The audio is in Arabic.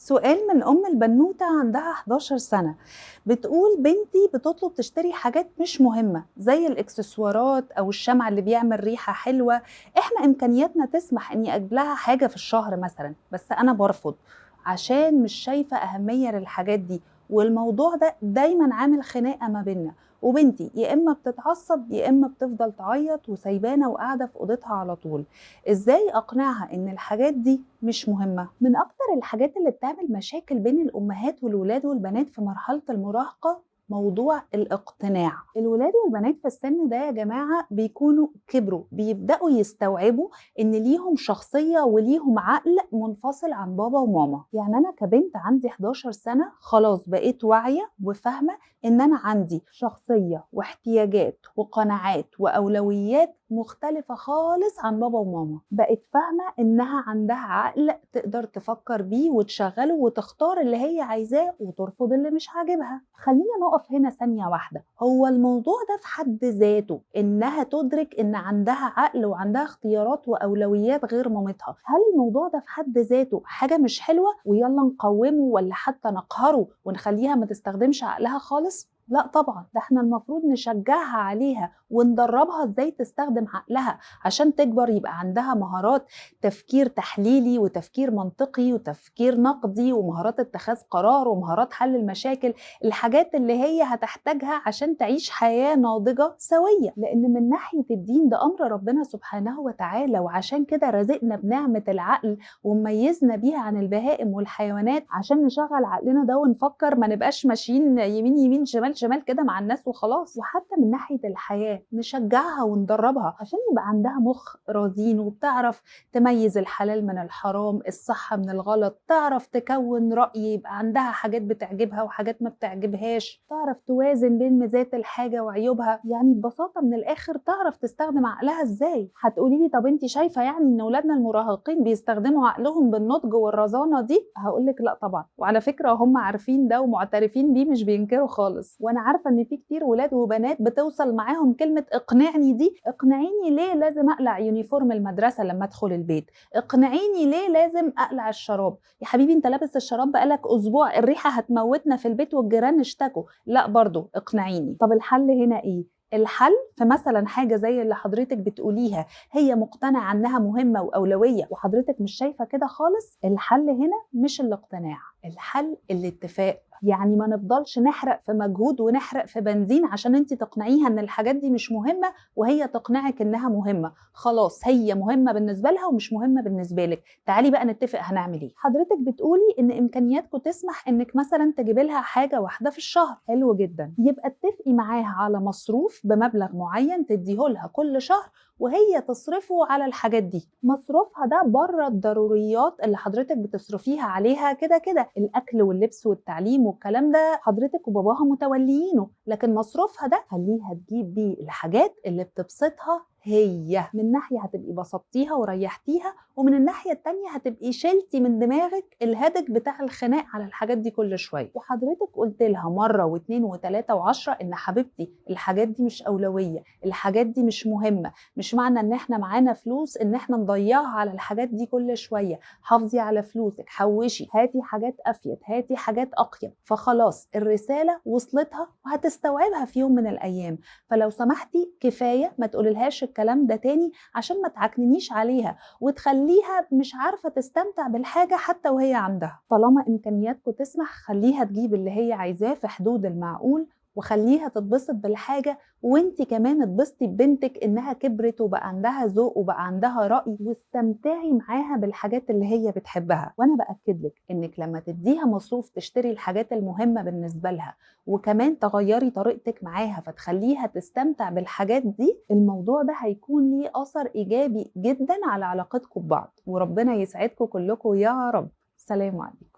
سؤال من أم البنوتة عندها 11 سنة، بتقول بنتي بتطلب تشتري حاجات مش مهمة زي الإكسسوارات أو الشمع اللي بيعمل ريحة حلوة. إحنا إمكانياتنا تسمح إني أجيب لها حاجة في الشهر مثلا، بس أنا برفض عشان مش شايفة أهمية للحاجات دي. والموضوع ده دايما عامل خناقة ما بيننا، وبنتي يا إما بتتعصب يا إما بتفضل تعيط وسايبانا وقاعدة في أوضتها على طول. إزاي أقنعها إن الحاجات دي مش مهمة؟ من أكتر الحاجات اللي بتعمل مشاكل بين الأمهات والولاد والبنات في مرحلة المراهقة موضوع الاقتناع. الولاد والبنات في السن ده يا جماعة بيكونوا كبروا، بيبدأوا يستوعبوا إن ليهم شخصية وليهم عقل منفصل عن بابا وماما. يعني أنا كبنت عندي 11 سنة خلاص بقيت واعية وفاهمة إن أنا عندي شخصية واحتياجات وقناعات وأولويات مختلفة خالص عن بابا وماما. بقت فاهمة إنها عندها عقل تقدر تفكر بيه وتشغله وتختار اللي هي عايزاه وترفض اللي مش عاجبها. خلينا نقف هنا ثانية واحدة، هو الموضوع ده في حد ذاته إنها تدرك إن عندها عقل وعندها اختيارات وأولويات غير مامتها، هل الموضوع ده في حد ذاته حاجة مش حلوة ويلا نقومه ولا حتى نقهره ونخليها ما تستخدمش عقلها خالص؟ لا طبعا، ده احنا المفروض نشجعها عليها وندربها ازاي تستخدم عقلها عشان تكبر يبقى عندها مهارات تفكير تحليلي وتفكير منطقي وتفكير نقدي ومهارات اتخاذ قرار ومهارات حل المشاكل، الحاجات اللي هي هتحتاجها عشان تعيش حياة ناضجة سوية. لأن من ناحية الدين ده أمر ربنا سبحانه وتعالى، وعشان كده رزقنا بنعمة العقل وميزنا بيها عن البهائم والحيوانات عشان نشغل عقلنا ده ونفكر، ما نبقاش ماشيين يمين يمين شمال شمال كده مع الناس وخلاص. وحتى من ناحية الحياة نشجعها وندربها عشان يبقى عندها مخ رزين وبتعرف تميز الحلال من الحرام، الصح من الغلط، تعرف تكون رأي، يبقى عندها حاجات بتعجبها وحاجات ما بتعجبهاش، تعرف توازن بين ميزات الحاجة وعيوبها. يعني ببساطة من الآخر تعرف تستخدم عقلها ازاي. هتقولي لي طب انت شايفة يعني ان اولادنا المراهقين بيستخدموا عقلهم بالنضج والرزانة دي؟ هقولك لا طبعا، وعلى فكرة هم عارفين ده ومعترفين بيه، مش بينكروا خالص. وانا عارفة ان في كتير ولاد وبنات بتوصل معاهم كلمة اقنعني دي، اقنعيني ليه لازم اقلع يونيفورم المدرسة لما ادخل البيت، اقنعيني ليه لازم اقلع الشراب. يا حبيبي انت لابس الشراب بقالك اسبوع، الريحة هتموتنا في البيت والجيران اشتكوا. لا برضو اقنعيني. طب الحل هنا ايه؟ الحل في مثلا حاجة زي اللي حضرتك بتقوليها، هي مقتنعة انها مهمة واولوية وحضرتك مش شايفة كده خالص، الحل هنا مش الاقتناع، الحل الاتفاق. يعني ما نفضلش نحرق في مجهود ونحرق في بنزين عشان انت تقنعيها ان الحاجات دي مش مهمة وهي تقنعك انها مهمة. خلاص هي مهمة بالنسبة لها ومش مهمة بالنسبة لك، تعالي بقى نتفق هنعمل ايه. حضرتك بتقولي ان امكانياتكم تسمح انك مثلا تجيبي لها حاجة واحدة في الشهر، حلو جدا، يبقى اتفقي معاها على مصروف بمبلغ معين تديهولها كل شهر وهي تصرفه على الحاجات دي. مصروفها ده بره الضروريات اللي حضرتك بتصرفيها عليها كده كده، الاكل واللبس والتعليم والكلام ده حضرتك وباباها متوليينه، لكن مصروفها ده خليها تجيب بيه الحاجات اللي بتبسطها هي. من ناحية هتبقي بسطتيها وريحتيها، ومن الناحية التانية هتبقي شلتي من دماغك الهدك بتاع الخناق على الحاجات دي كل شوية. وحضرتك قلت لها مرة واثنين وثلاثة وعشرة ان حبيبتي الحاجات دي مش أولوية، الحاجات دي مش مهمة، مش معنى ان احنا معانا فلوس ان احنا نضيعها على الحاجات دي كل شوية. حافظي على فلوسك، حوشي، هاتي حاجات افيد، هاتي حاجات اقيم. فخلاص الرسالة وصلتها وهتستوعبها في يوم من الايام. فلو سمحتي كفاية ما تقوللهاش الكلام ده تاني عشان ما تعكننيش عليها وتخليها مش عارفة تستمتع بالحاجة حتى وهي عندها. طالما امكانياتكم تسمح خليها تجيب اللي هي عايزاه في حدود المعقول، وخليها تتبسط بالحاجة، وانتي كمان اتبسطي ببنتك انها كبرت وبقى عندها ذوق وبقى عندها رأي، واستمتعي معاها بالحاجات اللي هي بتحبها. وانا بأكد لك انك لما تديها مصروف تشتري الحاجات المهمة بالنسبة لها وكمان تغيري طريقتك معاها فتخليها تستمتع بالحاجات دي، الموضوع ده هيكون ليه أثر إيجابي جدا على علاقتكم ببعض. وربنا يسعدكم كلكم يا رب. سلام عليكم.